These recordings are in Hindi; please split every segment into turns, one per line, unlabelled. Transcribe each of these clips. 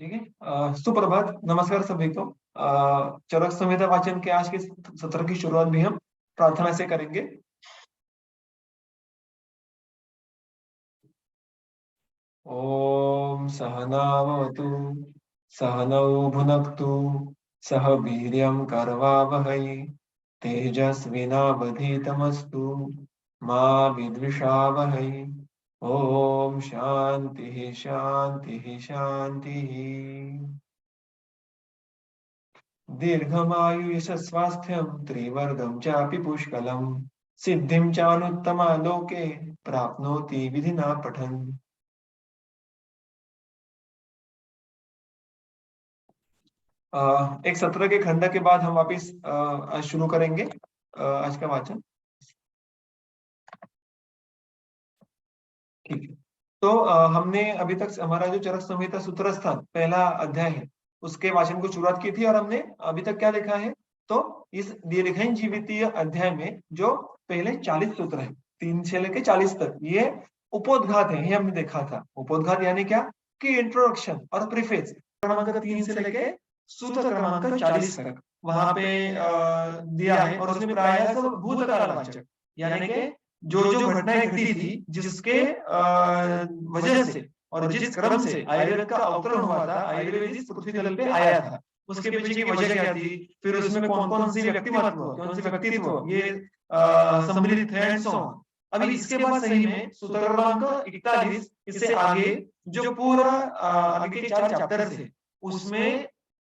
ठीक है। सुप्रभात, नमस्कार सभी को। चरक संहिता वाचन के आज के सत्र की शुरुआत भी हम प्रार्थना से करेंगे। ओम सहनावतु सहनौ भुनक्तु सह वीर्यं करवावहै तेजस्विनावधीतमस्तु मा विद्विषावहै। ओम शांति शांति शांति। दीर्घमायुष स्वास्थ्यं त्रिवर्गं चापि पुष्कलम् सिद्धिं चानुत्तमा लोके प्राप्नोति विधिना पठन्। एक सत्र के खंड के बाद हम वापिस आज शुरू करेंगे आज का वाचन। ठीक है। तो हमने अभी तक हमारा जो चरक संहिता सूत्र स्थान पहला अध्याय है उसके वाचन को शुरुआत की थी और हमने अभी तक क्या देखा है। तो इस दीर्घन जीवितीय अध्याय में जो पहले 40 सूत्र है 3 से लेके 40 तक ये उपोद्घात है। ये हमने देखा था। उपोद्घात यानी क्या कि इंट्रोडक्शन और प्रीफेस क्रमांक 3 से लेके सूत्र क्रमांक 40 तक वहां पे दिया है और उसमें प्राय सब भूतकालवाचक यानी कि जो जो घटनाएं घटी थी जिसके वजह से और जिस क्रम से आयुर्वेद का अवतरण हुआ था, आयुर्वेद इस पृथ्वी तल पे आया था, उसके पीछे की वजह क्या थी, फिर उसमें कौन कौन सी व्यक्तिमत्व कौन सी व्यक्तित्व ये सम्मिलित है एंड सो ऑन। अभी इसके बाद सही में सूत्र क्रमांक 41 इससे आगे जो पूरा आगे के 4 चैप्टर थे उसमें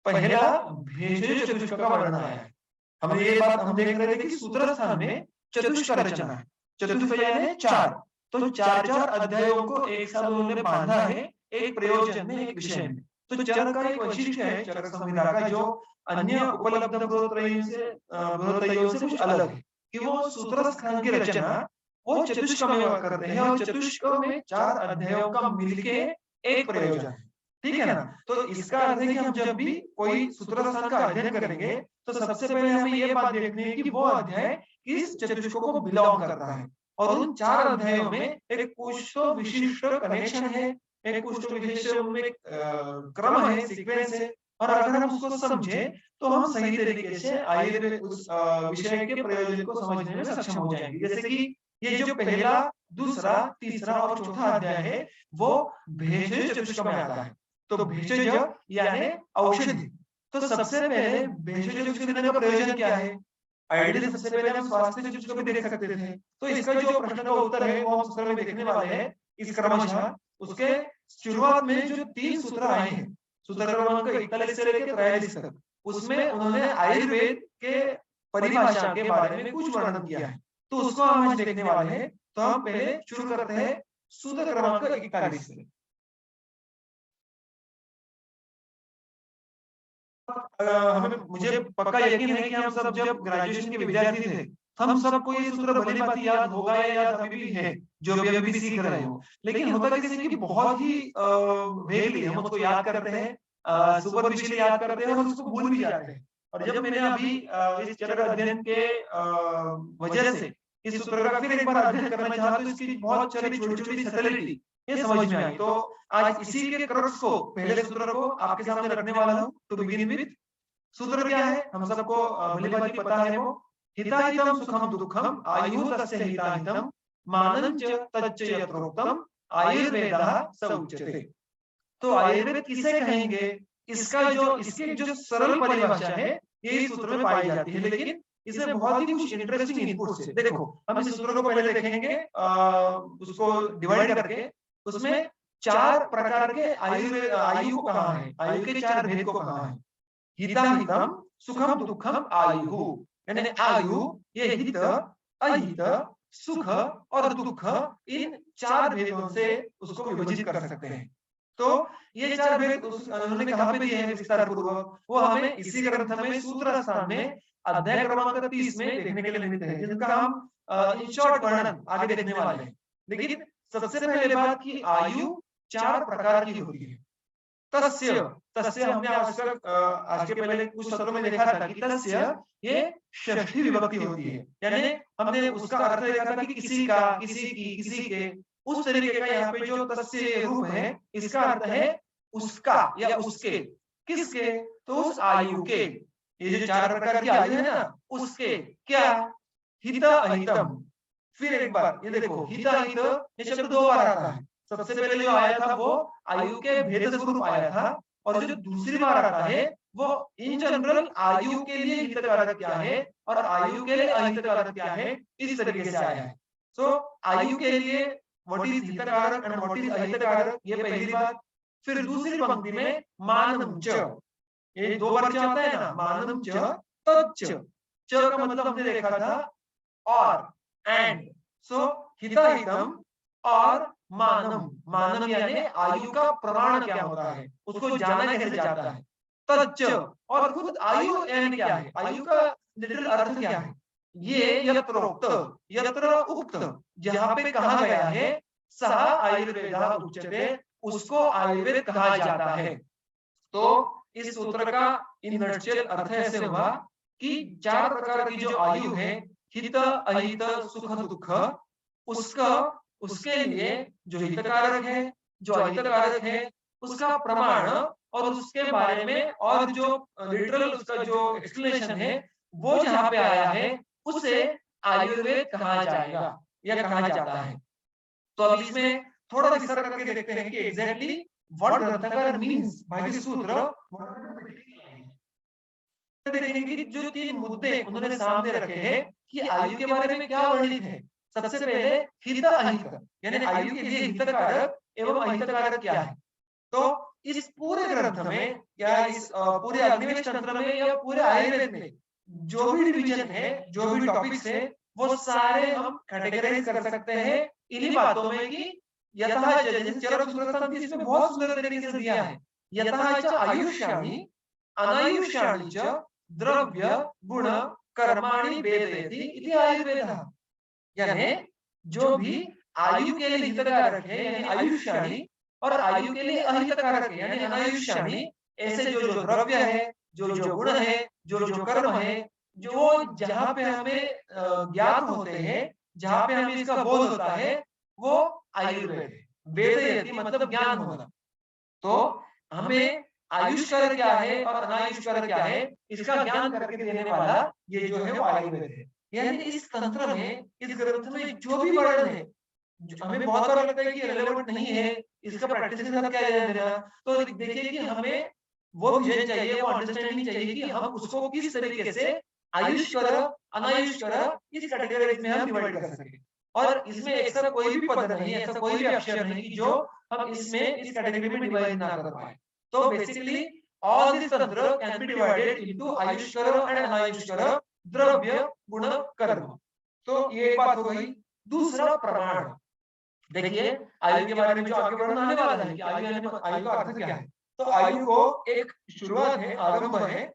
पहला भेषज चतुष्क का वर्णन आया है। हमने ये बात हम देख रहे थे कि सूत्र स्थान में चतुष्क रचना है। चतुर्थ यानी 4, तो 4 अध्यायों को एक साथ उन्होंने बांधा है एक प्रयोजन में, एक विषय में। तो चरक का एक वैशिष्ट्य है चरक संहिता का जो अन्य उपलब्ध बृहत्तरयों से कुछ अलग है कि वो सूत्र स्थान की रचना वो चतुष्क में करते हैं और चतुष्क में 4 अध्यायों का मिलके एक प्रयोजन है। ठीक है ना। तो इसका अर्थ है कि हम जब भी कोई सूत्र स्थान का अध्ययन करेंगे तो सबसे पहले हमें ये बात देखनी है कि वो अध्याय किस चतुष्क को बिलोंग करता है और उन 4 अध्यायों में एक कुछ तो विशिष्ट कनेक्शन है, एक कुछ तो विशेष उनमें क्रम है, सीक्वेंस है। और अगर हम उसको समझे तो हम सही तरीके से आयुर्वेद उस विषय के प्रयोजन को समझने में सक्षम हो जाएंगे। जैसे कि ये जो पहला, दूसरा, तीसरा और चौथा अध्याय है वो भेषज चतुष्क में आता है। तो भेषज यानी औषधि। तो सबसे पहले भेषज चतुष्क लेने का प्रयोजन क्या है? आइडियली सबसे पहले हम स्वास्थ्य चतुष्क भी देख सकते थे। तो इसका जो प्रश्न का उत्तर है वो हम सूत्र में देखने वाले हैं इस क्रमशः। उसके शुरुआत में जो 3 सूत्र आए हैं सूत्र क्रमांक 41 से लेकर 43 तक उसमें उन्होंने आयुर्वेद के परिभाषा के बारे में कुछ वर्णन किया है। तो उसको हम आज देखने वाले हैं। तो हम पहले शुरू करते हैं सूत्र क्रमांक 41 से। हमें मुझे पक्का यकीन है कि हम सब जब ग्रेजुएशन के विद्यार्थी थे हम सबको ये सूत्र भली भांति याद होगा या याद अभी भी है जो अभी सीख रहे हो। लेकिन होता कैसे कि बहुत ही वेगली हम उसको याद करते हैं, सुपरफिशियली याद करते हैं और उसको भूल भी जाते हैं। और जब मैंने अभी इस चरक अध्ययन के वजह से इस सूत्र का फिर एक बार अध्ययन करना चाहा तो इसकी बहुत सारी छोटी-छोटी सटलिटी ये समझ में आई। तो आज इसी के क्रक्स को पहले सूत्र को आपके सामने रखने वाला हूं। टू बिगिन विद सूत्र क्या है हम सबको भली-भांति पता है वो हिताहितम सुखम दुखम आयु तस्य हिताहितम मानं च तच्च यत्रोक्तम आयुर्वेदः स उच्यते। तो आयुर्वेद किसे कहेंगे? इसका जो इसकी जो सरल परिभाषा है यही सूत्र में पाई जाती है। लेकिन इसमें बहुत ही कुछ इंटरेस्टिंग इनपुट्स है। देखो हम इस सूत्र को पहले देखेंगे उसको डिवाइड करके उसमें 4 प्रकार के आयु को कहा है, आयु के 4 भेद को कहा है। हिताहितम सुखम दुखम आयु यानी आयु ये हित अहित सुख और दुख इन 4 भेदों से उसको विभाजित कर सकते हैं। तो ये 4 भेद उन्होंने कहां पे दिए हैं विस्तार पूर्वक वो हमें इसी ग्रंथ में सूत्र स्थान में अध्याय क्रमांक 30 में देखने के लिए मिलते हैं जिनका हम इन शॉर्ट वर्णन आगे देखने वाले हैं। लेकिन सबसे पहले बात की आयु 4 प्रकार की होती है। तस्य तस्य हमने आज के पहले कुछ सत्रों में देखा था कि तस्य ये षष्ठी विभक्ति होती है। यानी हमने उसका अर्थ देखा था कि किसी का, किसी की, किसी के, उस तरीके का यहाँ पे जो तस्य रूप है इसका अर्थ है उसका या उसके, किसके, तो उस आयु के, ये जो 4 प्रकार की आयु है ना, उसके क्या, हित अहितम। फिर एक बार ये देखो, हित अहित ये शब्द 2 बार आता है। सबसे पहले जो आया था वो आयु के भेद स्वरूप आया था, और जो दूसरी बार आता है वो इन जनरल आयु के लिए हितकारक क्या है और आयु के लिए अहितकारक क्या है, इस तरीके से आया है। सो आयु के लिए व्हाट इज हितकारक एंड व्हाट इज अहितकारक, ये पहली बात। फिर दूसरी पंक्ति में मानम च, ये 2 बार च आता है ना, मानम च तच्च, च का मतलब हमने देखा था और, एंड, सो हिताहितम और मानम, मानम यानी आयु का प्रमाण क्या होता है, उसको जाना कैसे जाता है। तच्च, और खुद आयु यानी क्या है, आयु का लिटरल अर्थ क्या है, ये यत्रोक्त, यत्र उक्त, जहां पे कहा गया है, सह आयुर्वेद उच्यते, उसको आयुर्वेद कहा जाता है। तो इस सूत्र का इन नटशेल अर्थ ऐसे हुआ कि 4 प्रकार की जो आयु है, हित अहित सुख दुख, उसका उसके लिए जो हितकारक है, जो अहितकारक है, उसका प्रमाण और उसके बारे में और जो लिटरल उसका जो एक्सप्लेनेशन है, वो जहां पे आया है, उसे आयुर्वेद कहा जाएगा या कहा जाता है। तो अब इसमें थोड़ा विस्तार करके देखते हैं कि एग्जैक्टली व्हाट ग्रंथकार मींस बाय दिस सूत्र। देखेंगे कि जो 3 मुद्दे उन्होंने सामने रखे हैं कि आयु के बारे में क्या वर्णित है। सबसे पहले हित अहित, यानी आयु के लिए हितकारक एवं अहितकारक क्या है। तो इस पूरे ग्रंथ में या इस पूरे अग्निवेश तंत्र में या पूरे आयुर्वेद में जो भी डिवीजन है, जो भी टॉपिक्स है, वो सारे हम कैटेगराइज कर सकते हैं इन्हीं बातों में कि यथा जैसे चरक सूत्रस्थान इसमें बहुत सुंदर तरीके से दिया है। यथा च आयुष्याणि अनायुष्याणि च द्रव्य गुण कर्माणि वेदयति इति आयुर्वेदः, यानी जो भी आयु के लिए हितकारक है यानी आयुष्याणि, और आयु के लिए अहितकारक है यानी अनायुष्याणि, ऐसे जो जो द्रव्य है, जो जो गुण है, जो जो कर्म है, जो जहां पे हमें ज्ञात होते हैं, जहां पे हमें इसका बोध होता है, वो आयुर्वेद है। वेदयति मतलब ज्ञान होना। तो हमें आयुष्कर क्या है और अनायुष्कर क्या है, इसका ज्ञान करके देने वाला ये जो है वो आयुर्वेद है। यानी इस तंत्र में, इस ग्रंथ में जो भी वर्णन है, हमें बहुत बार लगता है कि रिलेवेंट नहीं है, इसका प्रैक्टिस के साथ क्या लेना देना। तो देखिए कि हमें वो विजन चाहिए, वो अंडरस्टैंडिंग चाहिए कि हम उसको किस तरीके से आयुष्कर अनायुष्कर इस कैटेगरी में हम डिवाइड कर सकें। और इसमें ऐसा कोई भी पद नहीं है, ऐसा कोई भी अक्षर नहीं कि जो हम इसमें इस कैटेगरी में डिवाइड ना कर पाए। तो basically all this tantra can be divided into आयुष्कर and अनायुष्कर, द्रव्य गुण कर्म। तो ये एक बात हो गई। दूसरा प्रमाण, देखिए आयु के बारे में जो आगे वर्णन आने वाला है कि आयु का अर्थ क्या है। तो आयु को एक शुरुआत है, आरंभ है,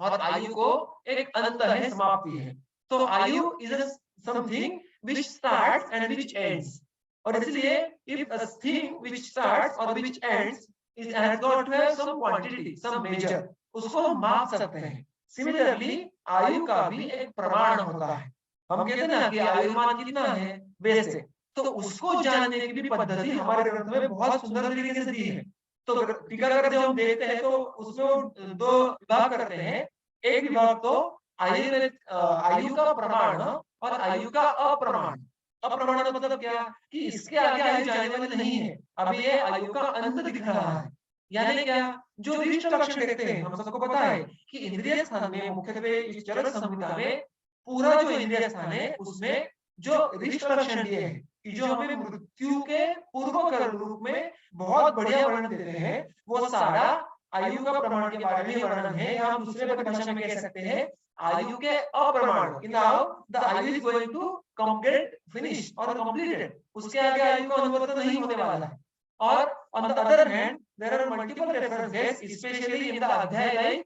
और आयु को एक अंत है, समाप्ति है। तो आयु is something which starts and which ends, और इसलिए if a thing which starts or which ends is has got to have some quantity, some measure, उसको हम माप सकते हैं। सिमिलरली आयु का भी एक प्रमाण होता है। हम कहते हैं ना कि आयुर्मान कितना है वैसे, तो उसको जानने की भी पद्धति हमारे ग्रंथ में बहुत सुंदर तरीके से दी है। तो टीकाकार जब हम देखते हैं तो उसमें वो 2 विभाग करते हैं। एक विभाग तो आयुर्वेद आयु का प्रमाण और आयु का अप्रमाण। अप्रमाण मतलब क्या कि इसके आगे आयु जाने वाली नहीं है, अभी ये आयु का अंत दिख रहा है। यानी क्या, जो रिष्ट लक्षण देखते हैं, हम सबको पता है कि इंद्रिय स्थान में मुख्यत्वे इस चरक संहिता में पूरा जो इंद्रिय स्थान है उसमें जो रिष्ट लक्षण दिए हैं कि जो हमें मृत्यु के पूर्व कर्म रूप में बहुत बढ़िया वर्णन देते हैं, वो सारा आयु का प्रमाण के बारे में वर्णन है। या हम दूसरे भाषा में कह सकते हैं आयु के अप्रमाण। Now the ayu is going to complete finish और कंप्लीटेड, उसके आगे आयु का अनुवर्तन नहीं होने वाला है। और on the other hand there are multiple references especially in the अध्याय लाइक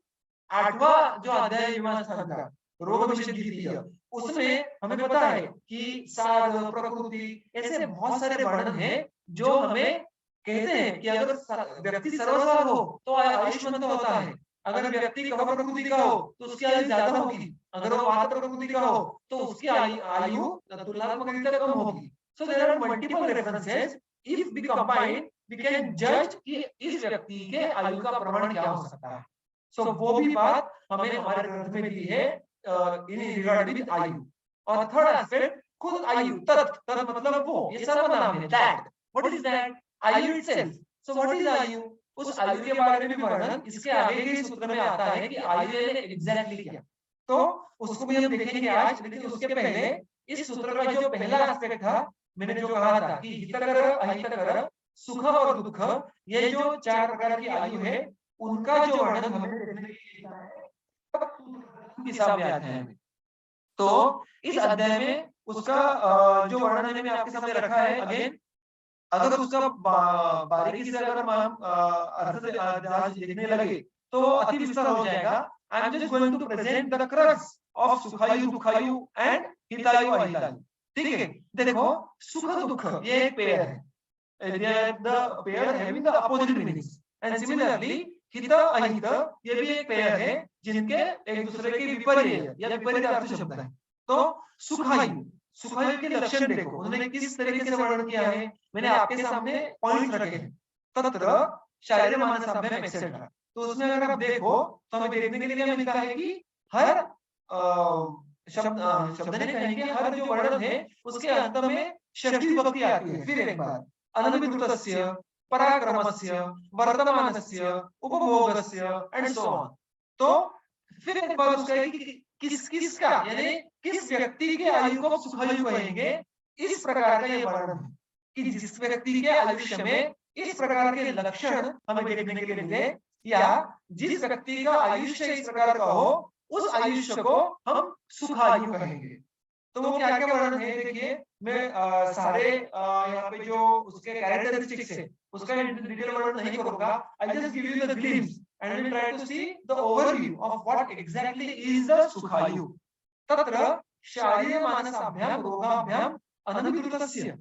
8वां जो अध्याय मीमांसा का रोग विषय द्वितीय, उसमें हमें पता है कि साध प्रकृति ऐसे बहुत सारे वर्णन हैं जो हमें कहते हैं कि अगर व्यक्ति सर्वसाध हो तो आयुष्मंत होता है, अगर व्यक्ति कफ प्रकृति का हो तो उसकी आयु ज्यादा होगी, अगर वो वात प्रकृति का हो तो उसकी आयु तुलनात्मक रीत्या कम होगी। So there are multiple references if we combine we can जज कि इस व्यक्ति के आयु का प्रमाण क्या हो सकता है। सो वो भी बात हमें हमारे ग्रंथ में दी है इन रिगार्ड विद आयु। और थर्ड एस्पेक्ट खुद आयु, तत् मतलब वो, ये सर्वनाम है, दैट। What is that? आयु इटसेल्फ। सो व्हाट इज आयु? उस आयु के बारे में भी वर्णन इसके आगे के सूत्र में आता है कि आयु ने एग्जैक्टली क्या। तो उसको भी हम देखेंगे आज, लेकिन उसके पहले इस सूत्र का जो पहला एस्पेक्ट था, मैंने जो कहा था कि हितकर अहितकर, सुख और दुख, ये जो चार प्रकार की आयु है, उनका जो वर्णन हमें देखने को मिलता है इस अध्याय में। तो इस अध्याय में उसका जो वर्णन मैंने आपके सामने रखा है, अगेन अगर उसका बारीकी से अगर हम अर्थ आज देखने लगे तो अति विस्तार हो जाएगा। I am just going to present the crux of सुखायु, दुखायु एंड हितायु, अहितायु। ठीक है, देखो सुख दुख ये एक पेयर है, the pair having the opposite meanings, and similarly हित अहित ये भी एक पेयर है जिनके एक दूसरे के विपरीत या विपरीत अर्थ शब्द है। तो सुखायु, सुखायु के लक्षण देखो उन्होंने किस तरीके से वर्णन किया है, मैंने आपके सामने पॉइंट रखे हैं, तत्र शारीर मानसाभ्याम एक्सेट्रा। तो उसमें अगर आप देखो तो हमें देखने के लिए मिलता है कि हर शब्द ने कहेंगे हर जो वर्णन है उसके अंत में षष्ठी विभक्ति आती है। फिर एक बार अनभिद्रुतस्य, पराक्रमस्य, वर्तमानस्य, उपभोगस्य एंड सो ऑन। तो फिर एक बार उसका है कि किसका, यानी किस व्यक्ति के आयु को सुखायु कहेंगे, इस प्रकार का ये वर्णन है कि जिस व्यक्ति के आयुष्य में इस प्रकार के लक्षण हमें देखने के लिए मिले, या जिस व्यक्ति का आयुष्य इस प्रकार का हो, उस आयुष्य को हम सुखायु कहेंगे। तो वो क्या क्या वर्णन है देखिए, मैं सारे यहाँ पे जो उसके कैरेक्टरिस्टिक्स है उसका डिटेल वर्णन नहीं करूंगा। I just give you the glimpse and we try to see the overview of what exactly is the सुखायु। तत्र शारीर मानसाभ्याम रोगाभ्याम अनभिद्रुतस्य,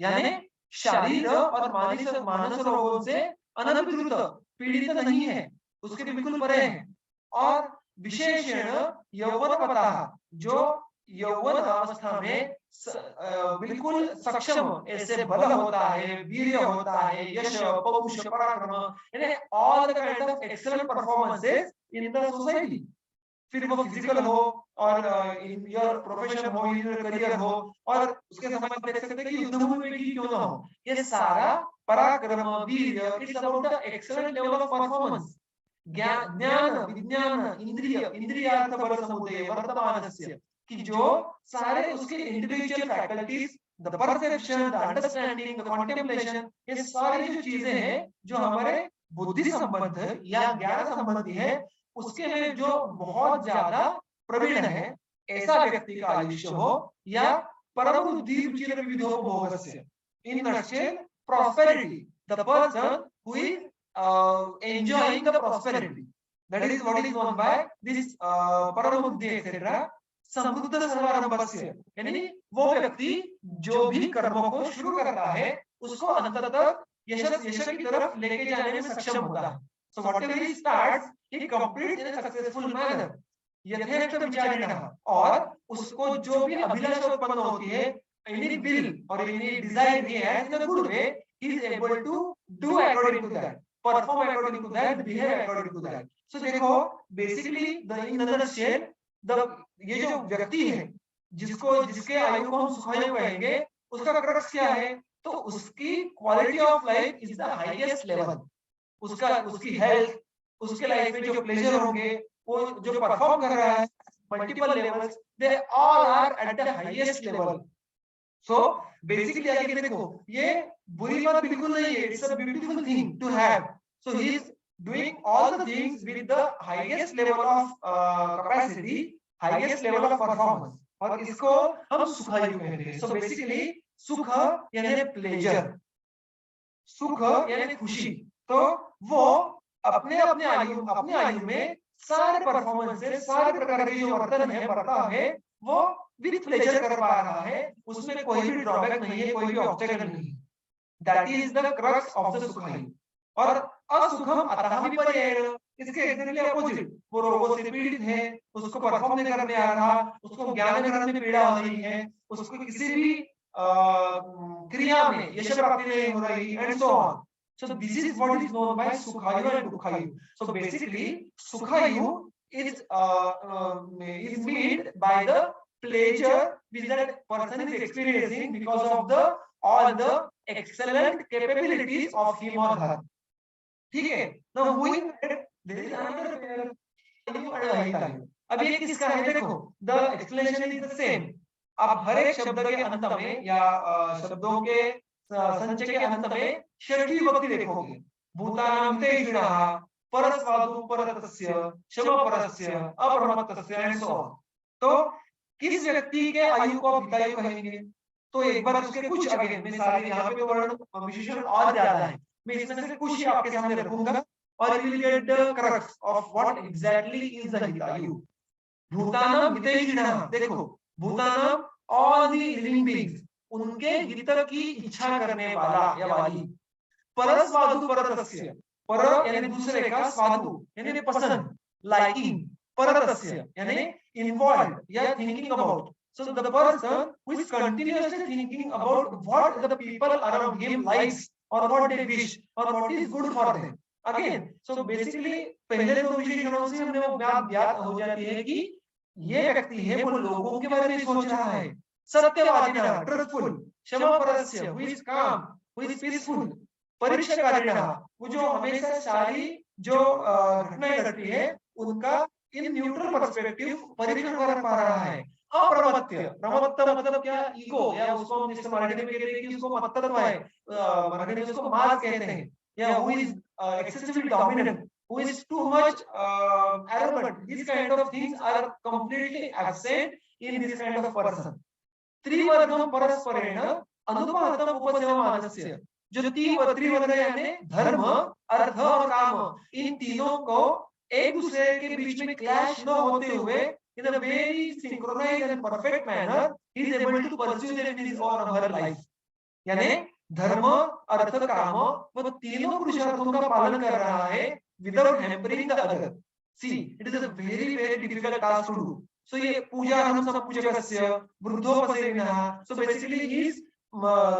यानी शारीर और मानस रोगों से अनभिद्रुत, पीड़ित नहीं है, उसके बिल्कुल परे है। और विशेषण यौवनवतः, जो यौवन अवस्था में बिल्कुल सक्षम ऐसे बल होता है, वीर्य होता है, यश, पौरुष, पराक्रम, यानी all the kind of excellent performances in the society. फिर वो फिजिकल हो और इन योर प्रोफेशन हो, इन योर करियर हो, और उसके समय में देख सकते हैं कि युद्धभूमि में ही क्यों ना हो, ये सारा पराक्रम, वीर्य, it's about the excellent level of performance. ज्ञान, विज्ञान, इंद्रियार्थ बल समुदय वर्तमानस्य, कि जो सारे उसके individual faculties, the perception, the understanding, the contemplation, ये सारी जो चीजें हैं जो हमारे बुद्धि संबंध या ज्ञान संबंधी है, उसके में जो बहुत ज्यादा प्रवीण है, ऐसा व्यक्ति का आयुष्य हो, या परम बुद्धि रुचिर विविधोपभोगस्य, in nutshell prosperity, the person who is enjoying the prosperity, that is what is known by this परम बुद्धि etc. समृद्ध सर्वारंभस्य, यानी वो व्यक्ति जो भी कर्मों को शुरू करता है उसको अंततः यश की तरफ लेके जाने में सक्षम होता है। So whatever he starts, he completes in a successful manner. यथेष्ट विचारिणः, और उसको जो भी अभिलाषा उत्पन्न होती है, any will or any desire he has in a good way, he is able to do according to that, perform according to that, behave according to that. So देखो basically the in a nutshell, ये जो व्यक्ति है जिसके आयु को हम सुखायु कहेंगे, उसका क्रक्स क्या है, तो उसकी quality of life is the highest level. उसकी हेल्थ, उसके लाइफ में जो प्लेजर होंगे, वो जो परफॉर्म कर रहा है, multiple levels, they all are at the highest level. So basically आगे देखो, ये बुरी बात बिल्कुल नहीं है, it's a beautiful thing to have. So he is doing all the things with the highest level of capacity, highest level of performance, और इसको हम सुखायु कहते हैं। So basically सुख यानी प्लेजर, सुख यानी खुशी। तो वो अपने आयु में सारे परफॉर्मेंसेस, सारे प्रकार के जो वर्तन है, बर्ताव है, वो विद प्लेजर कर पा रहा है, उसमें कोई भी ड्रॉबैक नहीं है, कोई भी ऑब्स्टेकल नहीं है। That is the crux of the सुखायु। और असुखम अतः विपर्ययेण, इसके एग्जैक्टली अपोजिट, वो रोगों से पीड़ित है, उसको परफॉर्म नहीं करने आ रहा, उसको ज्ञान ग्रहण में पीड़ा हो रही है, उसको किसी भी क्रिया में यश प्राप्ति नहीं हो रही, and so on. So this is what is known by Sukhayu and Dukhayu. So basically, Sukhayu is made by the pleasure which that person is experiencing because of the all the excellent capabilities of him or her. ठीक है. Now moving ahead, there is another pair, Ayu and Ahitayu. अब ये किसका है देखो, the explanation is the same. आप हर एक शब्द के अंत में या शब्दों के संचय के अंत में षष्ठी विभक्ति देखोगे. भूतानां तेषिणः, परस्वादु परतस्य, शमपरस्य, अप्रमत्तस्य एंड सो ऑन. तो किस व्यक्ति के आयु को हितायु कहेंगे? तो एक बार उसके कुछ अगेन में सारे यहाँ पे वर्ण विशेषण और ज्यादा है, मैं इसमें से कुछ ही आपके सामने रखूंगा और you will get the crux of what exactly is the hitayu. भूतानां हितैषिणः, देखो भूतानां all the living beings, उनके हित की इच्छा करने वाला या वाली. परस्वादु परतस्य, पर यानी दूसरे का, स्वादु यानी पसंद, लाइकिंग, परतस्य यानी इन्वॉल्व या thinking about. So the person who is continuously thinking about what the people around him likes or what they wish or what is good for them. Again, so basically पहले दो विशेषणों से हमें वो बात याद हो जाती है कि ये व्यक्ति है वो लोगों के बारे में सोच रहा है. सत्यवादिनः, ट्रूथफुल, क्षमापरस्य, who is calm, who is peaceful, परीक्षाकारिणः, वो जो हमेशा सारी जो घटनाएं घटती है उनका इन न्यूट्रल पर्सपेक्टिव परीक्षण कर पा रहा है. अप्रमत्त, प्रमत्त मतलब क्या, ईगो, या उसको हम जैसे मराठी में कहते हैं कि उसको मत्तत्व है, मराठी में उसको मास कहते हैं, या who is excessively dominant, who is too much arrogant. These kind of things are completely absent in this kind of person. त्रिवर्गम परस्परेण अनुपातम उपसेवमानस्य, जो त्रिवर्ग यानी धर्म, अर्थ और काम, इन तीनों को एक दूसरे के बीच में क्लैश न होते हुए in a very synchronized and perfect manner he is able to pursue them in his or her life. यानी धर्म, अर्थ, काम, वो तीनों पुरुषार्थों का पालन कर रहा है without hampering the other. See, it is a very difficult task to do. So ये पूजा हम सब पूजकस्य, वृद्धोपसेविनः. So basically he is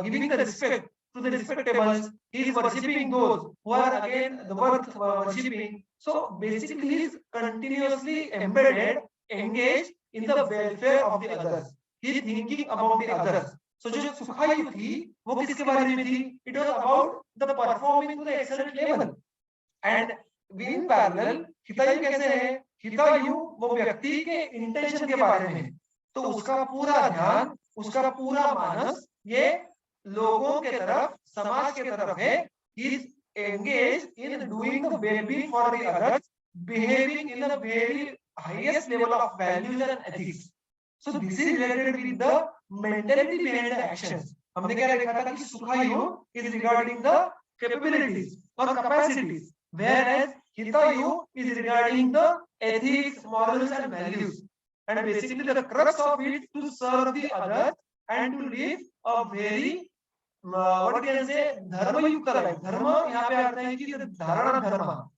giving the respect to the respectables. He is worshipping those who are again the worth worshipping. So basically he is continuously embedded, engaged in the welfare of the others. He is thinking about the others. So जो सुखायु थी वो किसके बारे में थी? It was about the performing to the excellent level. And in parallel हितायु कैसे है? हितायु वो व्यक्ति के इंटेंशन के बारे में, तो उसका पूरा ध्यान, उसका पूरा मानस ये लोगों के तरफ, समाज के तरफ है. He is engaged in doing the well-being for the others, behaving in a very highest level of values and ethics. So this is related with the mentality behind the actions. हमने क्या देखा था कि सुखायु is regarding the capabilities or capacities, whereas hitayu is regarding the ethics, morals and values. And basically the crux of it to serve the others and to live a very what can I say, धर्मयुक्त life. धर्म यहाँ पे आता है कि धारण धर्म,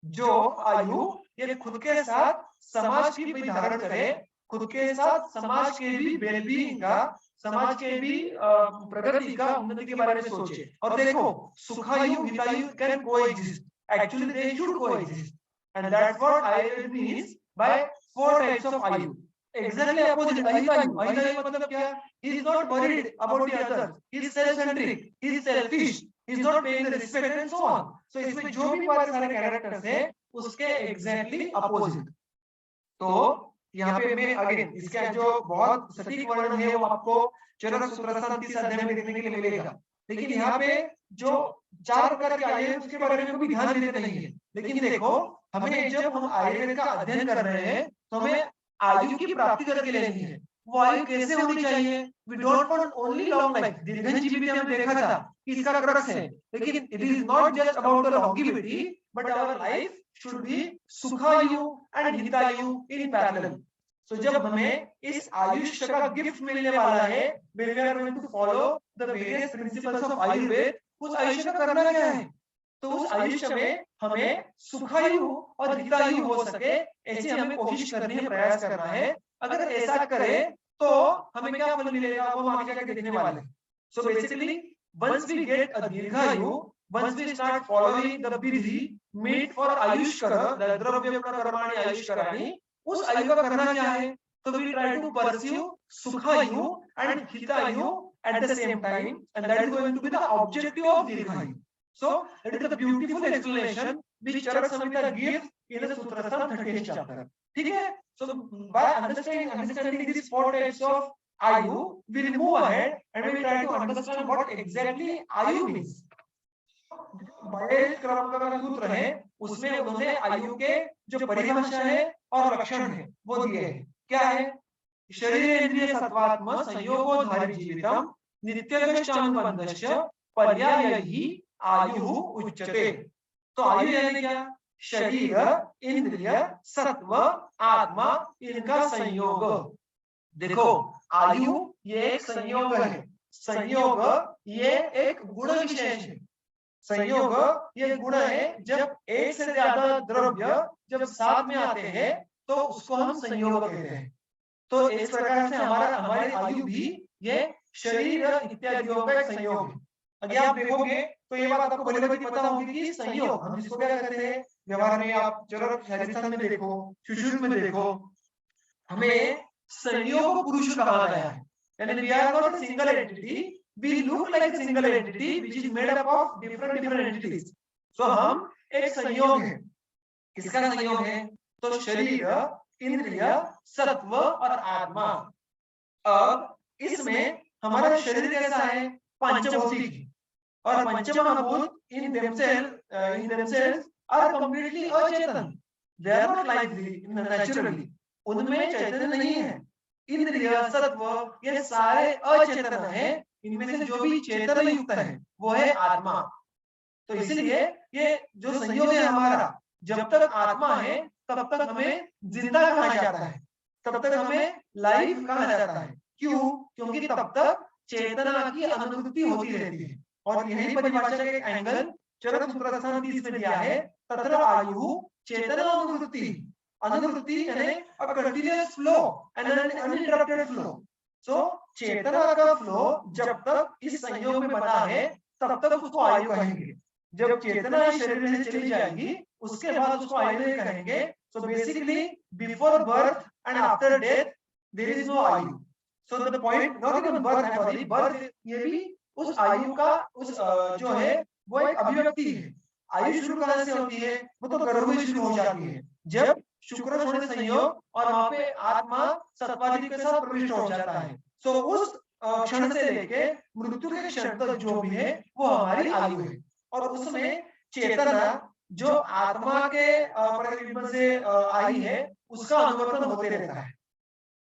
जो आयु ये खुद के साथ समाज की भी धारण करे, खुद के साथ समाज के भी वेलबीइंग का, समाज के भी प्रगति का, उन्नति के बारे में सोचे. और देखो सुखायु हितायु can coexist, actually they should coexist, and that's what आयु means by four types of आयु. Exactly opposite ahitayu. Ahitayu मतलब क्या? He is not worried about the others. He is self-centric. He is selfish. He is not paying the respect and so on. So इसमें जो भी सारे कैरेक्टर्स हैं उसके exactly opposite. तो यहाँ पे मैं अगेन इसका जो बहुत सटीक वर्णन है वो आपको चरक सूत्रस्थान 30 अध्याय में देखने के लिए मिलेगा. लेकिन यहाँ पे जो चार प्रकार के आयु उसके बारे में भी ध्यान देते नहीं है. लेकिन देखो हमें जब हम आयुर्वेद का अध्ययन कर रहे हैं तो हमें आयु की प्राप्ति करके लेनी है. वो आयु कैसे होनी चाहिए? We don't want only long life. दीर्घजीवी हमने देखा था कि इसका क्रक्स है, लेकिन it is not just about the longevity, but our life should be सुखायु and हितायु in parallel. So जब हमें इस आयुष्य का गिफ्ट मिलने वाला है, we are going to follow the various principles of Ayurveda. उस आयुष्य का करना क्या है? तो उस आयुष्य में हमें सुखायु और हितायु हो सके ऐसे हमें कोशिश करनी है, प्रयास करना है. अगर ऐसा करें तो हमें क्या फल मिलेगा वो हम आगे जाके देखने वाले हैं. So basically, once we get a दीर्घायु, once we start following the Vidhi meet for Ayush कर, द्रव्य कर्माणि आयुष कराणि, उस आयु का करना क्या है? So we try to pursue सुखायु and हितायु at the same time, and that is going to be the objective of दीर्घायु. So that is the beautiful explanation which Charak Samhita gives in the Sutrastham 38th chapter. ठीक है? So by understanding these four types of आयु, we will move ahead and we will try to understand what exactly आयु means. बड़े क्रम का सूत्र है, उसमें उन्होंने आयु के जो परिभाषा है और लक्षण है वो दिए हैं. क्या है? शरीरेन्द्रिय सत्वात्म संयोगोधारि जीवितम नित्यगश्चानुबंधश्च पर्यायैहि आयु उच्यते. तो आयु यानी क्या? शरीर, इंद्रिय, सत्व, आत्मा, इनका संयोग. देखो, आयु ये एक संयोग है. संयोग ये एक गुण विशेष है. संयोग ये गुण है, जब एक से ज्यादा द्रव्य जब साथ में आते हैं तो उसको हम संयोग कहते हैं. तो इस प्रकार से हमारी आयु भी ये शरीर इत्यादियों का एक संयोग है. अगर आप देखोगे तो ये बात आपको भली भांति पता होगी कि संयोग हम इसको क्या कहते हैं व्यवहार में. आप चलो राजस्थान में देखो, सुश्रुत में देखो, हमें संयोग पुरुष कहा गया है. यानी we are not a single entity, we look like single entity which is made up of different entities. So हम एक संयोग है. किसका संयोग है? तो शरीर, इंद्रिय, सत्व और आत्मा. अब इसमें हमारा शरीर कैसा है? पंचभौतिक है. और पंचमहाभूत इन themselves are completely अचेतन. They are not like naturally. उनमें चैतन्य नहीं है. इंद्रिय, सत्व ये सारे अचेतन है. इनमें से जो भी चेतन युक्त है वो है आत्मा. तो इसलिए ये जो संयोग है हमारा, जब तक आत्मा है तब तक हमें जिंदा कहा जाता है, तब तक हमें लाइफ कहा जाता है. क्यों? क्योंकि तब तक चेतना की अनुभूति होती रहती है. और यही परिभाषा का एक एंगल चरक सूत्रस्थान 30 में दिया है. तत्र आयु चेतना अनुभूति. अनुभूति यानी a continuous flow and an uninterrupted flow. So चेतना का फ्लो जब तक इस संयोग में बना है तब तक उसको आयु कहेंगे. जब चेतना शरीर से चली जाएगी उसके बाद उसको आयु नहीं कहेंगे. So basically before birth and after death there is no आयु. So the point not even birth, sorry birth, ये भी उस आयु का उस जो है वो एक अभिव्यक्ति है. आयु शुरू कहां से होती है? वो तो गर्भ में शुरू हो जाती है, जब शुक्र शनि संयोग और वहां पे आत्मा सत्वादि के साथ प्रविष्ट हो जाता है. सो उस क्षण से लेके मृत्यु के क्षण तक जो भी है वो हमारी आयु है. और उसमें चेतना जो आत्मा के प्रतिबिंब से आई है उसका अनुवर्तन होते रहता है.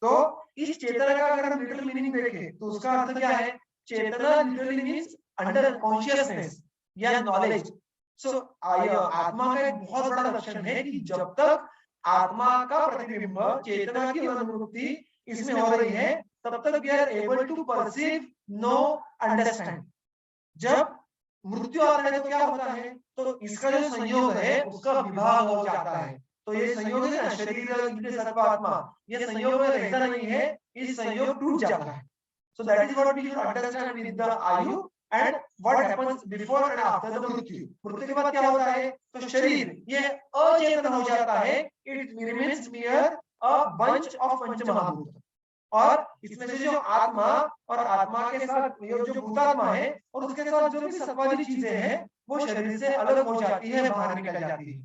तो इस चेतना का अगर हम लिटरल मीनिंग देखें तो उसका अर्थ क्या है? चेतना लिटरली मीन्स अंडर कॉन्शियसनेस या नॉलेज. सो आत्मा का एक बहुत बड़ा लक्षण है कि जब तक आत्मा का प्रतिबिंब, चेतना की अनुभूति इसमें हो रही है तब तक we are able to perceive, no, understand. जब मृत्यु आता है तो क्या होता है? तो इसका जो संयोग है उसका विभाग हो जाता है. तो ये संयोग है ना, शरीर, इंद्रिय, सत्व, आत्मा, ये संयोग में रहता नहीं है, इस संयोग टूट जाता है. So that is what we should understand with the आयु and what happens before and after the मृत्यु. मृत्यु के बाद क्या होता है? तो शरीर ये अचेतन हो जाता है. It remains mere a bunch of पंचमहाभूत. और इसमें से जो आत्मा और आत्मा के साथ ये जो भूतात्मा है और उसके साथ जो भी सत्वादी चीजें हैं वो शरीर से अलग हो जाती है, बाहर निकल जाती है.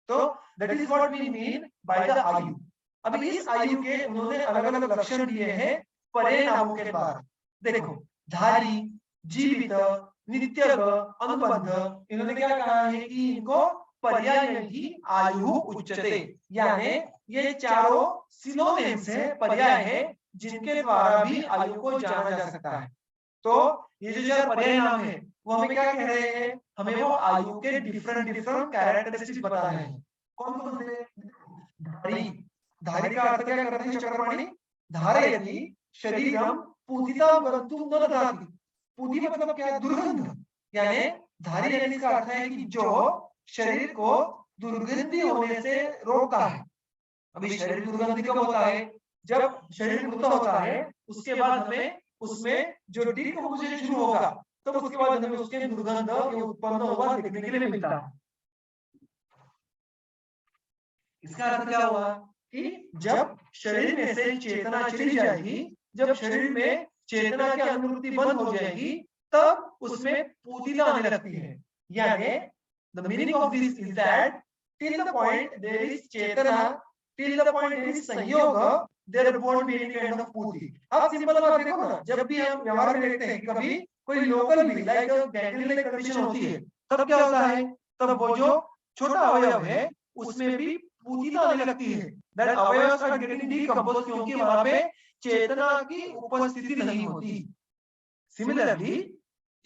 तो that is what we mean by the आयु. अब इस आयु के उन्होंने अलग अलग लक्षण दिए हैं परिणामों के द्वारा. देखो, धारी, जीवित, नित्यग, अनुबंध, इन्होंने क्या कहा है कि इनको पर्यायैहि आयु उच्यते. यानी ये चारों सिनोनिम्स है, पर्याय है जिनके द्वारा भी आयु को जाना जा सकता है. तो ये जो चार पर्याय नाम है वो हमें क्या कह रहे हैं? हमें वो आयु के डिफरेंट कैरेक्टरिस्टिक्स बता रहे हैं. कौन कौन से? धारी. धारी का अर्थ क्या करते हैं चक्रपाणी? धारयति शरीरम पूतिता परंतु न ददाति. पूति मतलब क्या है? दुर्गंध. यानी धारी यानी इसका अर्थ है कि जो शरीर को दुर्गंधी होने से रोकता है. अभी शरीर दुर्गंधी कब होता है? जब शरीर मृत होता है उसके बाद हमें उसमें जो डिकम्पोजिशन शुरू होगा तो उसके बाद हमें उसके दुर्गंध ये उत्पन्न हुआ देखने के लिए मिलता है। इसका अर्थ क्या हुआ कि जब शरीर में से चेतना चली जाएगी, जब शरीर में चेतना की अनुभूति बंद हो जाएगी, तब उसमें पूतिला आने लगती है। यानी the meaning of this is that till the point there is chetana, till the point there is संयोग, there won't be any kind of पूति। आप सिंपल बात देखो ना, जब भी हम व्यवहार में देखते हैं कि कभी कोई लोकल भी लाइक गैंग्रीन कंडीशन होती है, तब क्या होता है, तब वो जो छोटा अवयव है उसमें भी पूतिला आने लगती है। दैट अवयव्स आर गेटिंग डिकम्पोज, क्योंकि वहां पे चेतना की उपस्थिति नहीं होती। सिमिलरली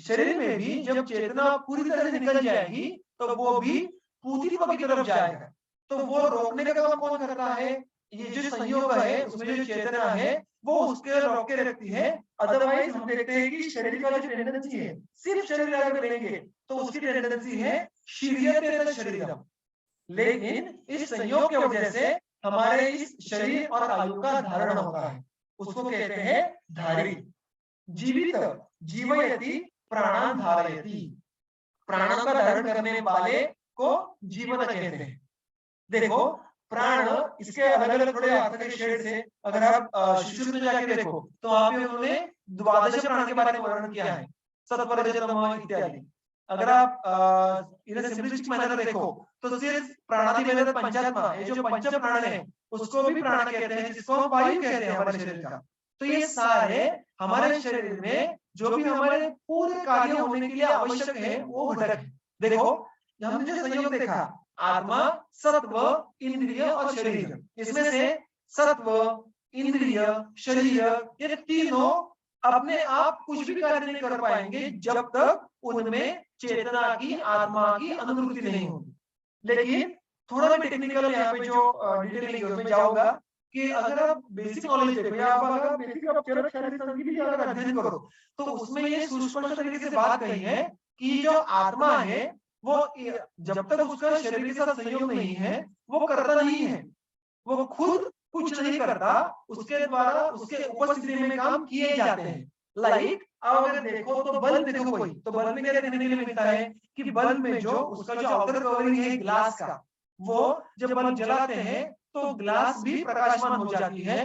शरीर में भी जब चेतना पूरी तरह से निकल जाएगी तो वो भी पूतित्व की तरफ जाएगा। तो वो रोकने का काम कौन करता है, ये जो संयोग है उसमें जो चेतना है वो उसके रोक के रखती है। अदरवाइज हम देखते हैं कि शरीर का जो टेंडेंसी है, सिर्फ शरीर अगर लेंगे तो उसकी टेंडेंसी है शीर्यते शरीरम। लेकिन इस संयोग की वजह से हमारे इस शरीर और आयु का धारण होता है, उसको कहते हैं धारी। जीवित जीवयति प्राणान धारयति, प्राणों का धारण करने वाले को जीवन कहते हैं। देखो प्राण इसके अलग अलग थोड़े अर्थ के शेड से अगर आप शिशु में जाके देखो तो वहां पे उन्होंने द्वादश प्राण के बारे में वर्णन किया है, सत्व रजत तमः इत्यादि। अगर आप इन सिंपलिस्टिक मैनर देखो तो सिर्फ प्राणादि वेद पंचात्मा, ये जो पंच प्राण है उसको भी प्राण कहते हैं, जिसको हम वायु कहते हैं हमारे शरीर का। तो ये सारे हमारे शरीर में जो भी हमारे पूरे कार्य होने के लिए आवश्यक है वो घटक है। देखो हमने जो संयोग देखा, आत्मा, सत्व, इंद्रिय और शरीर, इसमें से सत्व, इंद्रिय, शरीर ये तीनों अपने आप कुछ भी कार्य नहीं कर पाएंगे जब तक उनमें चेतना की, आत्मा की अनुभूति नहीं होगी। लेकिन थोड़ा भी टेक्निकल यहाँ पे जो डिटेलिंग में जाऊंगा कि अगर आप बेसिक नॉलेज देखो या आप अगर बेसिक आप चरक शारीरिक संधि भी अगर अध्ययन करो तो उसमें ये सुस्पष्ट तरीके से बात कही है कि जो आत्मा है वो जब तक उसका शरीर के साथ संयोग नहीं है वो करता नहीं है, वो खुद कुछ नहीं करता, उसके द्वारा उसके उपस्थिति में काम किए जाते हैं। लाइक अगर देखो तो बल्ब देखो कोई, तो बल्ब में क्या देखने के लिए मिलता है कि बल्ब में जो उसका जो आउटर कवरिंग है ग्लास का, वो जब बल्ब जलाते हैं तो ग्लास भी प्रकाशमान हो जाती है,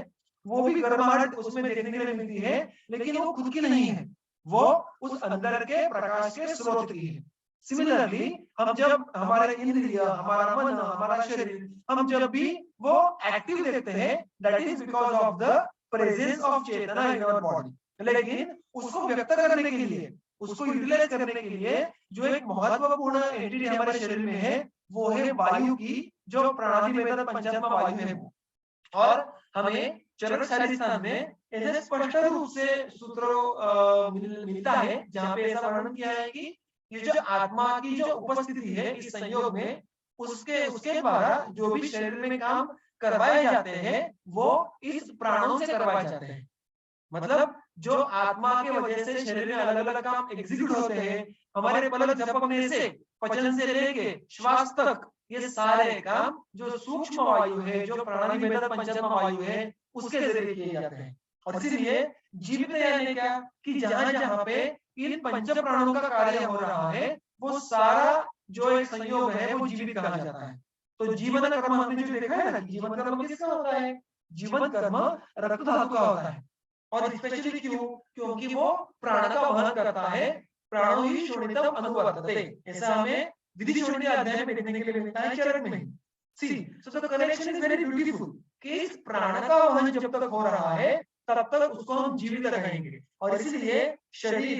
वो भी गर्माहट उसमें देखने के लिए मिलती है, लेकिन वो खुद की नहीं है, वो उस अंदर के प्रकाश के स्रोत की है। सिमिलरली हम जब हमारे इंद्रिय, हमारा मन, हमारा शरीर, हम जब भी वो एक्टिव देखते हैं that is because of the presence of chetna in our body. लेकिन उसको व्यक्त करने के लिए, उसको यूटिलाइज करने के लिए जो एक महत्वपूर्ण एंटिटी हमारे शरीर में है वो है वायु की, जो प्राणादि वेद पंचात्मा वायु है वो। और हमें चरक शारीरिक स्थान में ऐसे स्पष्ट रूप से सूत्र मिलता है जहां पे ऐसा वर्णन किया है कि ये जो आत्मा की जो उपस्थिति है इस संयोग में, उसके द्वारा जो भी शरीर में काम करवाए जाते हैं वो इस प्राणों से करवाए जाते हैं। मतलब जो आत्मा के वजह से शरीर में अलग अलग काम एग्जीक्यूट होते हैं, हमारे पलक झपकने से, पचन से लेके श्वास तक, ये सारे काम जो सूक्ष्म वायु है, जो प्राणादि वेद पंचात्मा वायु है उसके जरिए किए जाते हैं। और इसीलिए जीवित यानी क्या कि जहां जहां पे इन पंच प्राणों का कार्य हो रहा है वो सारा जो एक संयोग है वो जीवित कहा जाता है। तो जीवन कर्म हमने जो देखा है ना, जीवन कर्म किसका होता है, जीवन कर्म रक्त धातु का होता है। और स्पेशली क्यों, क्योंकि वो प्राण का वहन करता है, प्राणो ही शोणितम अनुवर्तते, ऐसा हमें विधि शोणित अध्याय में देखने के लिए मिलता है चरक में। See so the connection is very beautiful कि इस प्राण का वहन जब तक हो रहा है तब तक उसको हम जीवित रहेंगे। और इसलिए शरीर,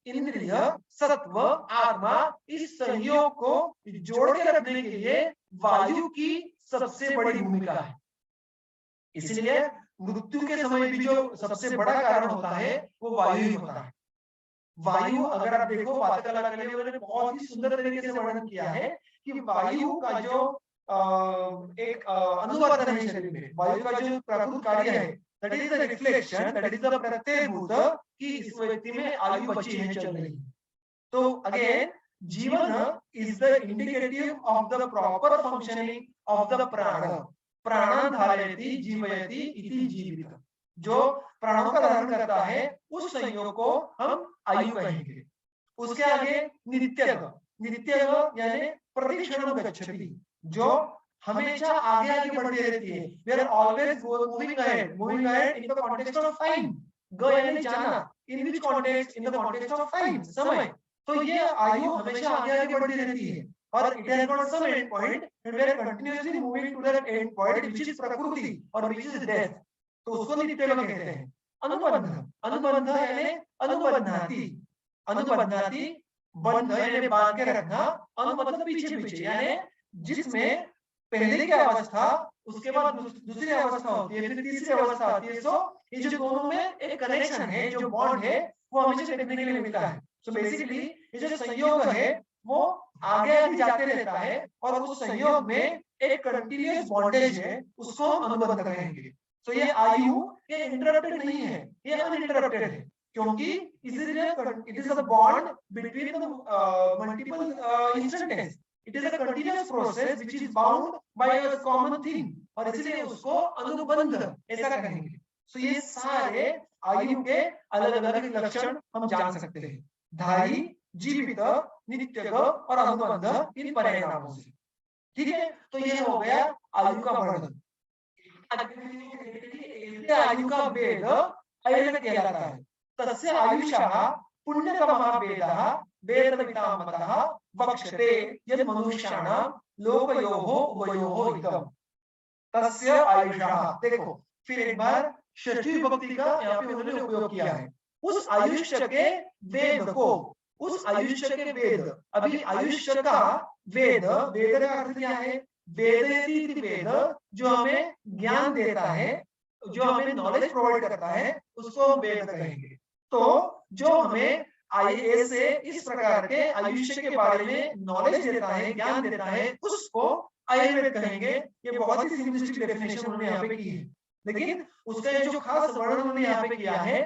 इंद्रिय, सत्व, आत्मा इस संयोग को जोड़ के रखने के लिए वायु की सबसे बड़ी भूमिका है। इसलिए मृत्यु के समय भी जो सबसे बड़ा कारण होता है वो वायु ही होता है। वायु अगर आप देखो वातकला के लिए उन्होंने बहुत ही सुंदर तरीके से वर्णन किया है कि वायु का जो एक अनुवर्तन है शरीर में, वायु का जो प्रकृत कार्य है that is the reflection, that is the प्रत्ययभूत कि इस व्यक्ति में आयु बची है, चल रही है। तो अगेन जीवन is the indicative of the proper functioning of the प्राण, प्राणं धारयति जीवयति इति जीवित। जो प्राणों का धारण करता है उस संयोग को हम आयु कहेंगे। उसके आगे नित्यग, नित्यग यानी प्रतिक्षण गच्छति, जो हमेशा आगे आगे बढ़ती रहती है। We are always moving ahead in the context of time. ग यानी जाना, in which context, in the context of time, समय। तो ये आयु हमेशा आगे आगे बढ़ती रहती है और it has got some end point and we are continuously moving to that end point which is prakriti और व्हिच इज डेथ। तो उसको नित्यग कहते हैं। अनुबंध, अनुबंध यानी अनुबंधाती, अनुबंधाती, बंध यानी बांध के रखना, अनु मतलब पीछे पीछे, यानी जिसमें पहले की अवस्था, उसके बाद दूसरी अवस्था होती है, फिर तीसरी अवस्था आती है। सो ये जो दोनों में एक कनेक्शन है, जो बॉन्ड है, वो हमेशा देखने के लिए मिलता है। सो बेसिकली ये जो संयोग है वो आगे आगे जाते रहता है और उस संयोग में एक कंटिन्यूअस बॉन्डेज है, उसको हम अनुबंध कहेंगे। तो ये आयु ये इंटरप्टेड नहीं है, ये अनइंटरप्टेड है, क्योंकि इसलिए it is a bond between the multiple instances. It is a continuous process which is bound by a common thing, और इसलिए उसको अनुबंध ऐसा कहेंगे। सो ये सारे आयु के अलग अलग लक्षण हम जान सकते हैं, धारी, जीवित, नित्यग और अनुबंध, इन परिणामों से। ठीक है, तो ये हो गया आयु का वर्णन। आयु का भेद अयन कहलाता है। तस्य आयुषः पुण्यतमः भेदः वेदवितामतः वक्ष्यते यत् मनुष्याणां लोकयोः उभयोः हितम्। तस्य आयुषः, देखो फिर एक बार षष्ठी विभक्ति का यहाँ पे उन्होंने उपयोग किया है। उस आयुष्य के वेद को, उस आयुष्य के वेद, अभी आयुष्य का वेद, वेद का अर्थ क्या है? वेदेति वेद, जो हमें ज्ञान देता है, जो हमें नॉलेज प्रोवाइड करता है, उसको हम वेद कहेंगे। तो जो हमें ऐसे इस प्रकार के आयुष्य के बारे में नॉलेज देता है, ज्ञान देता है, उसको आयुर्वेद कहेंगे। ये बहुत ही सिंपलिस्टिक डेफिनेशन उन्होंने यहाँ पे की है, लेकिन उसका जो खास वर्णन उन्होंने यहाँ पे किया है,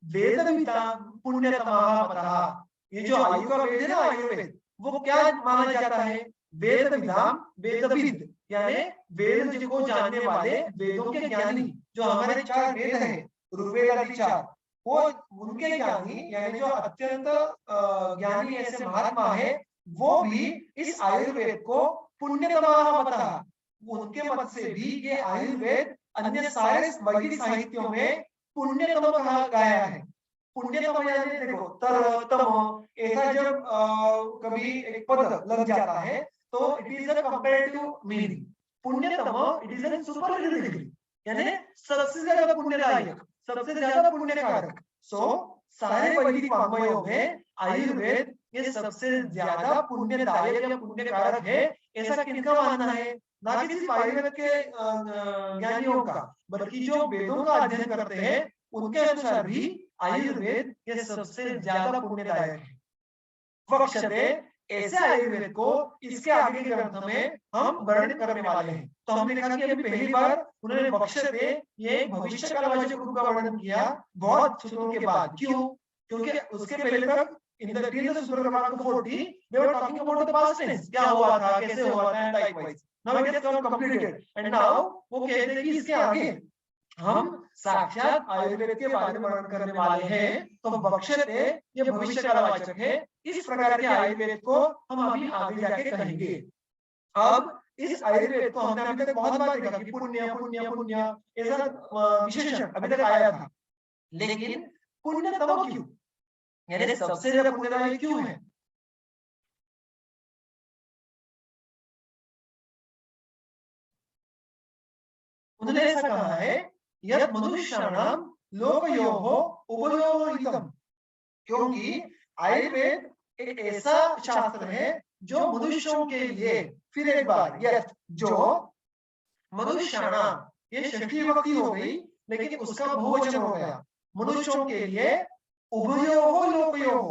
वेदविता पुण्यतमः मतः, ये जो आयु का वेद है ना आयुर्वेद, वो क्या माना जाता है? वेद विधाम, वेदविद यानी वेद जिनको जानने वाले, वेदों के ज्ञानी। जो हमारे 4 वेद हैं, ऋग्वेद आदि 4, वो उनके ज्ञानी यानी जो अत्यंत ज्ञानी ऐसे महात्मा है, वो भी इस आयुर्वेद को पुण्यतमः मतः, उनके मत से भी ये आयुर्वेद अन्य सारे वैदिक साहित्यों में पुण्यतम कहा गया है। पुण्यतम यानी देखो तर तम, ऐसा जब कभी एक पद लग जाता है तो it is a comparative meaning. पुण्यतम it is a superlative degree, यानी सबसे ज्यादा पुण्यदायक, सबसे ज्यादा पुण्यकारक। सो सारे वैदिक वाङ्मयों में आयुर्वेद ये सबसे ज्यादा पुण्यदायक या पुण्यकारक है, ऐसा किनका मानना है? ना कि सिर्फ आयुर्वेद के ज्ञानियों का, बल्कि जो वेदों का अध्ययन करते हैं उनके अनुसार भी आयुर्वेद ये सबसे ज्यादा पुण्यदायक है। वक्ष्यते, ऐसे आयुर्वेद को इसके आगे के ग्रंथ में हम वर्णन करने वाले हैं। तो हमने देखा कि अभी पहली बार उन्होंने वक्ष्यते ये एक भविष्य कालवाचक रूप का वर्णन किया बहुत सूत्रों के बाद। क्यों? क्योंकि उसके पहले तक इन द till the सूत्र क्रमांक 40 they were talking about the past tense, क्या हुआ था, कैसे हुआ था, likewise now it has come completed and now वो कहते हैं कि इसके आगे हम साक्षात आयुर्वेद के बारे में वर्णन करने वाले हैं। तो वक्ष्यते ये भविष्य कालवाचक है। इस प्रकार के आयुर्वेद को हम अभी आगे जाके कहेंगे। अब इस आयुर्वेद को हमने अभी तक बहुत बार देखा कि पुण्य पुण्य पुण्य ऐसा विशेषण अभी तक आया था, लेकिन पुण्यतम क्यों, यानी सबसे ज्यादा पुण्यदायक क्यों है? उन्होंने ऐसा कहा है, यत् मनुष्याणां लोकयोः उभयोः हितम्, क्योंकि आयुर्वेद एक ऐसा शास्त्र है जो मनुष्यों के लिए, फिर एक बार यत्, जो मनुष्याणां, ये षष्ठी विभक्ति हो गई लेकिन उसका बहुवचन हो गया, मनुष्यों के लिए, उभयोः लोकयोः,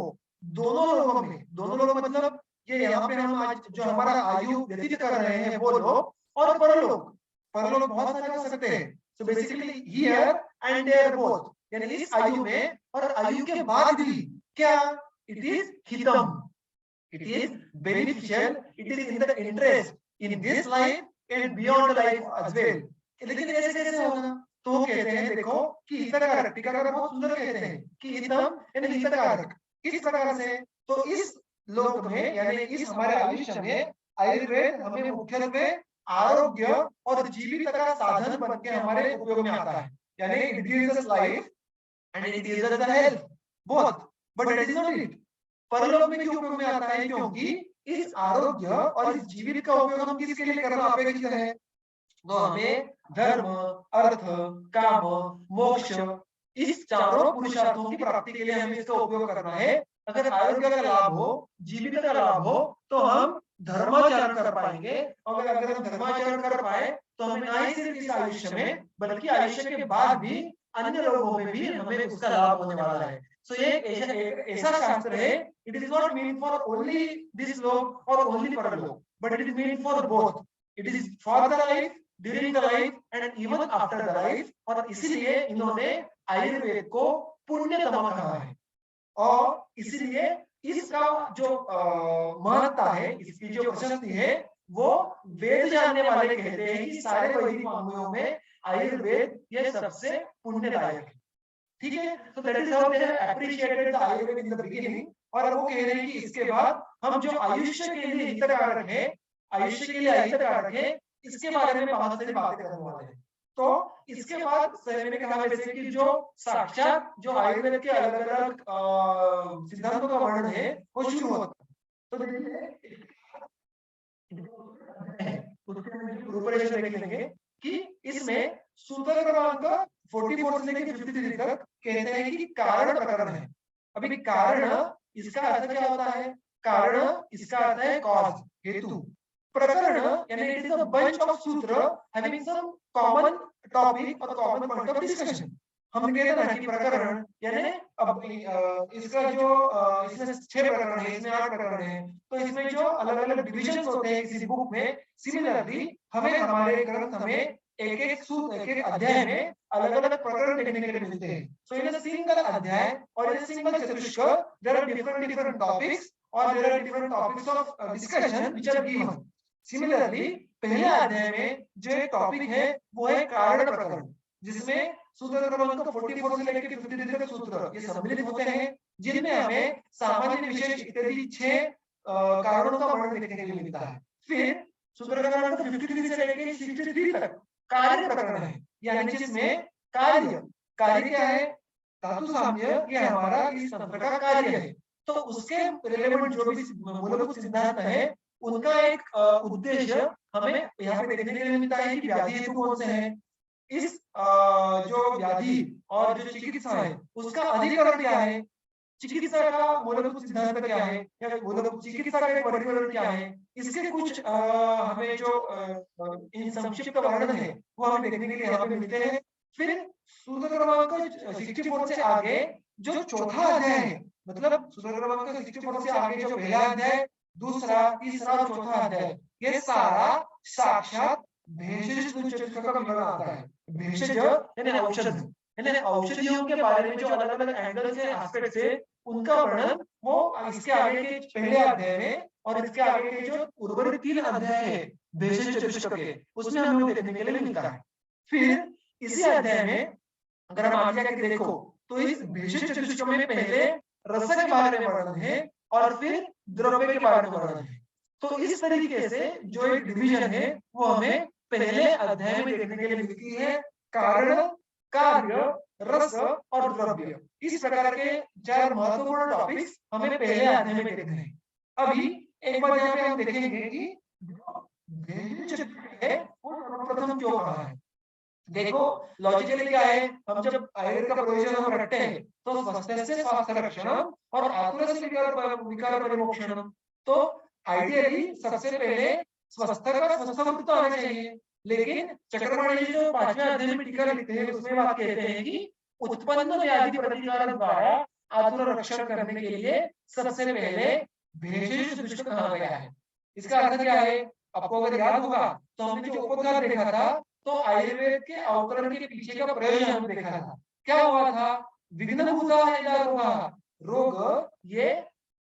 दोनों लोगों में, दोनों लोग मतलब ये यहाँ पे हम आज जो हमारा आयु व्यतीत कर रहे हैं वो लोग, और परलोक, परलोक बहुत सारे हो सकते हैं। So basically here and there both, यानी इस आयु में और आयु के बाद भी क्या, इट इज हितम, it is beneficial, it is in the interest in this life and beyond life as well. लेकिन ऐसे कैसे होगा? तो वो कहते हैं देखो कि हितकारक, टीकाकार बहुत सुंदर कहते हैं कि हितम यानी हितकारक। किस प्रकार से? तो इस लोक में यानी इस हमारे आयुष्य में आयुर्वेद हमें मुख्यत्वे आरोग्य और जीवित का साधन बन के हमारे उपयोग में आता है। यानी it gives us life and it gives us the health both, but that is not it. परलोक में क्यों उपयोग में आता है? क्योंकि इस आरोग्य और इस जीवित का उपयोग हम किसके लिए करना अपेक्षित है? तो हमें धर्म, अर्थ, काम, मोक्ष इस चारों पुरुषार्थों की प्राप्ति के लिए हमें इसका उपयोग करना है। अगर आरोग्य का लाभ हो, जीवित का लाभ हो, तो हम धर्माचरण कर पाएंगे। और अगर हम धर्माचरण कर पाए तो हमें ना ही सिर्फ इस आयुष्य में बल्कि आयुष्य के बाद भी अन्य लोगों में भी हमें उसका लाभ होने वाला है। सो ये एक ऐसा शास्त्र है, it is not mean for only this लोक और ओनली परलोक, but it is mean for both. It is for the life, during the life and even after the life. और इसीलिए इन्होंने आयुर्वेद को पुण्यतम कहा है। और इसीलिए इसका जो महत्ता है, इसकी जो प्रशस्ति है, वो वेद जानने वाले कहते हैं कि सारे वैदिक वाङ्मयों में आयुर्वेद ये सबसे पुण्यदायक है। ठीक है, तो that is how they have appreciated the Ayurveda in the beginning. और वो कह रहे हैं कि इसके बाद हम जो आयुष्य के लिए हितकारक है, आयुष्य के लिए हितकारक है, इसके बारे में बहुत सारी बातें करने वाले हैं। तो इसके बाद मैंने कहा वैसे कि जो साक्षात जो आयुर्वेद के अलग अलग सिद्धांतों का वर्णन है वो शुरू होता है। तो देखिए रूपरेखा देख लेंगे कि इसमें सूत्र क्रमांक 44 से लेकर 53 तक कहते हैं कि कारण प्रकरण है। अभी कारण इसका अर्थ क्या होता है? कारण इसका अर्थ है कॉज, हेतु। प्रकरण यानी it is a bunch of सूत्र हैविंग सम कॉमन टॉपिक और कॉमन पॉइंट ऑफ डिस्कशन। हम कहते हैं ना कि प्रकरण यानी अब इसका जो इसमें 6 प्रकरण है, इसमें 8 प्रकरण है, तो इसमें जो अलग अलग डिविजन्स होते हैं किसी बुक में, सिमिलरली हमें हमारे ग्रंथ में एक एक सूत्र, एक एक अध्याय में अलग अलग प्रकरण देखने के लिए मिलते हैं। सो इन अ सिंगल अध्याय और इन अ सिंगल चतुष्क देयर आर डिफरेंट टॉपिक्स और there are different topics of discussion which are given. Similarly पहले अध्याय में जो एक टॉपिक है वो है कारण प्रकरण, जिसमें सूत्र क्रमांक 44 से लेकर 53 तक सूत्र ये सम्मिलित होते हैं, जिनमें हमें सामान्य विशेष इत्यादि 6 कारणों का वर्णन देखने के लिए मिलता है। फिर सूत्र क्रमांक 53 से लेकर 63 तक कार्य प्रकरण है, यानी जिसमें कार्य कार्य क्या है? धातु साम्य, ये हमारा इस तंत्र का कार्य है। तो उसके रिलेवेंट जो भी मूलभूत सिद्धांत है उनका एक उद्देश्य हमें यहाँ पे देखने के लिए मिलता है कि व्याधि हेतु कौन से हैं, इस जो व्याधि और जो चिकित्सा है उसका अधिकरण क्या है, चिकित्सा का मूलभूत सिद्धांत क्या है, या मूलभूत चिकित्सा का एक वर्गीकरण क्या है, इसके कुछ हमें जो इन संक्षिप्त वर्णन है वो हमें देखने के लिए यहाँ पे मिलते हैं। फिर सूत्र क्रमांक 64 से आगे जो चौथा अध्याय है, मतलब सूत्र क्रमांक 64 से आगे जो पहला अध्याय, दूसरा, तीसरा और चौथा अध्याय, ये सारा साक्षात भेषज का विवरण आता है। भेषज यानी औषध, यानी औषधियों के बारे में जो अलग अलग एंगल से, एस्पेक्ट से उनका वर्णन वो इसके आगे के पहले अध्याय में और इसके आगे के जो उर्वरित 3 अध्याय है भेषज चतुष्क के, उसमें हमें वो देखने के लिए मिलता है। फिर इसी अध्याय में अगर हम आगे जाके देखो तो इस भेषज चतुष्क में पहले रस के बारे में वर्णन है और फिर द्रव्य के बारे में वर्णन है। तो इस तरीके से जो एक डिवीजन है वो हमें पहले अध्याय में देखने के लिए मिलती है। कारण, कार्य, रस और द्रव्य, इस प्रकार के 4 महत्वपूर्ण टॉपिक्स हमें पहले अध्याय में देखने हैं। अभी एक बार यहाँ पे हम देखेंगे कि भेषज है वो सर्वप्रथम क्यों कहा है। देखो लॉजिकली क्या है, हम जब आयुर्वेद का प्रयोजन हम रखते हैं तो स्वस्थस्य स्वास्थ्य रक्षणम और आतुरस्य विकार परिमोक्षणम। तो आइडियली सबसे पहले स्वस्थ का स्वस्थ वृत्त होना चाहिए, लेकिन चक्रपाणी जो 5वें अध्याय में टीका लिखते हैं उसमें बात कहते हैं कि उत्पन्न व्याधि प्रतिकार द्वारा आतुर रक्षण करने के लिए सबसे पहले भेषज दुष्ट कहा गया है। इसका अर्थ क्या है? आपको अगर याद होगा तो हमने जो उपद्रव देखा था तो आयुर्वेद के अवतरण के पीछे का प्रयोजन हमने देखा था। क्या हुआ था? विघ्नभूता रोग, ये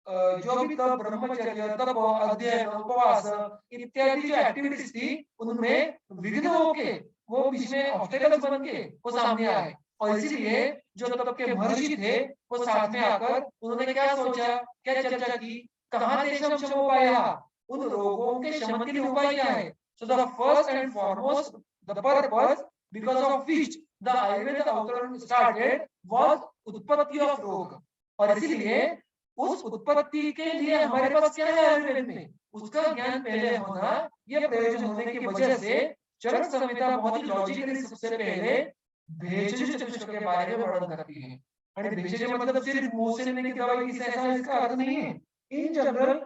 जो भी तप, ब्रह्मचर्य, तप, अध्ययन, उपवास इत्यादि जो एक्टिविटीज थी उनमें विघ्न होके
वो बीच में ऑब्स्टेकल्स बन के वो सामने आए, और इसीलिए जो तब के महर्षि थे वो साथ में आकर उन्होंने क्या सोचा, क्या चर्चा की, कहाँ देशम शमोपायः, उन रोगों के शमन के लिए उपाय क्या है। So the first and foremost the purpose because of which the Ayurveda अवतरण स्टार्टेड वाज उत्पत्ति ऑफ रोग, और इसीलिए उस उत्पत्ति के लिए हमारे पास क्या है आयुर्वेद में, उसका ज्ञान पहले होना, यह प्रयोजन होने की वजह से चरक संहिता बहुत ही लॉजिकली सबसे पहले भेषज चतुष्क के बारे में वर्णन करती है। आणि भेषज मतलब सिर्फ मुंह से लेने की दवाई की ऐसा इसका अर्थ नहीं है। In general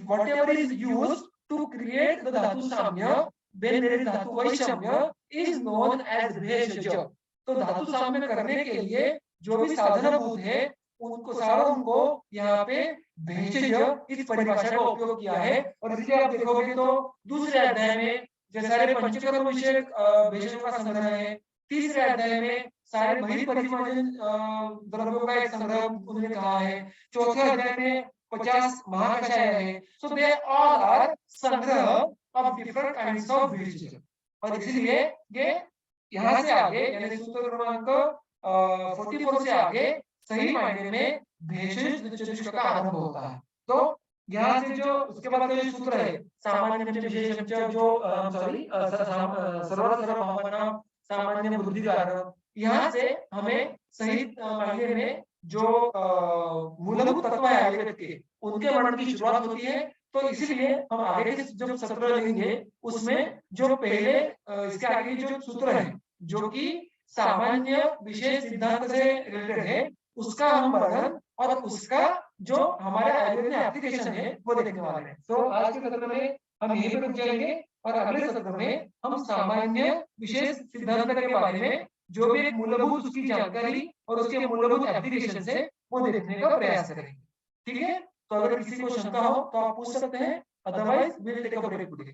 whatever is used to create the धातु साम्य, when there is धातु वैषम्य is known as भेषज। तो धातु साम्य करने के लिए जो भी साधनभूत है उनको सारों को यहाँ पे भेषज इस परिभाषा का उपयोग किया है। और इसलिए आप देखोगे तो दूसरे अध्याय में जो सारे पंचकर्म विषय भेषजों का संग्रह है, तीसरे अध्याय में सारे बहिर् परिमार्जन द्रव्यों का एक संग्रह उन्होंने कहा है, चौथे अध्याय में 50 महाकषाय है। सो दे ऑल आर संग्रह ऑफ डिफरेंट काइंड्स ऑफ भेषज, और इसलिए ये यहाँ से आगे यानी सूत्र क्रमांक 44 से आगे सही मायने में भेषज चतुष्क का आरंभ होता है। तो यहाँ से जो उसके बाद का जो सूत्र है सामान्य विशेषण जो सॉरी सर्व भावना सामान्य बुद्धि कारण, यहाँ से हमें सही मायने में जो मूलभूत तत्व है आयुर्वेद के उनके वर्णन की शुरुआत होती है। तो इसीलिए हम आगे के जब सत्र लेंगे उसमें जो पहले इसके आगे जो सूत्र है जो कि सामान्य विशेष सिद्धांत से रिलेटेड है उसका हम वर्णन और उसका जो हमारे आयुर्वेद में एप्लीकेशन है वो देखने वाले हैं। तो आज के सत्र में हम यहीं पर रुक जाएंगे और अगले सत्र में हम सामान्य विशेष सिद्धांत के बारे में जो भी एक मूलभूत उसकी जानकारी और उसके मूलभूत एप्लीकेशन है वो देखने का प्रयास करेंगे। ठीक है, तो अगर किसी को शंका हो तो आप पूछ सकते हैं, otherwise will take a break today.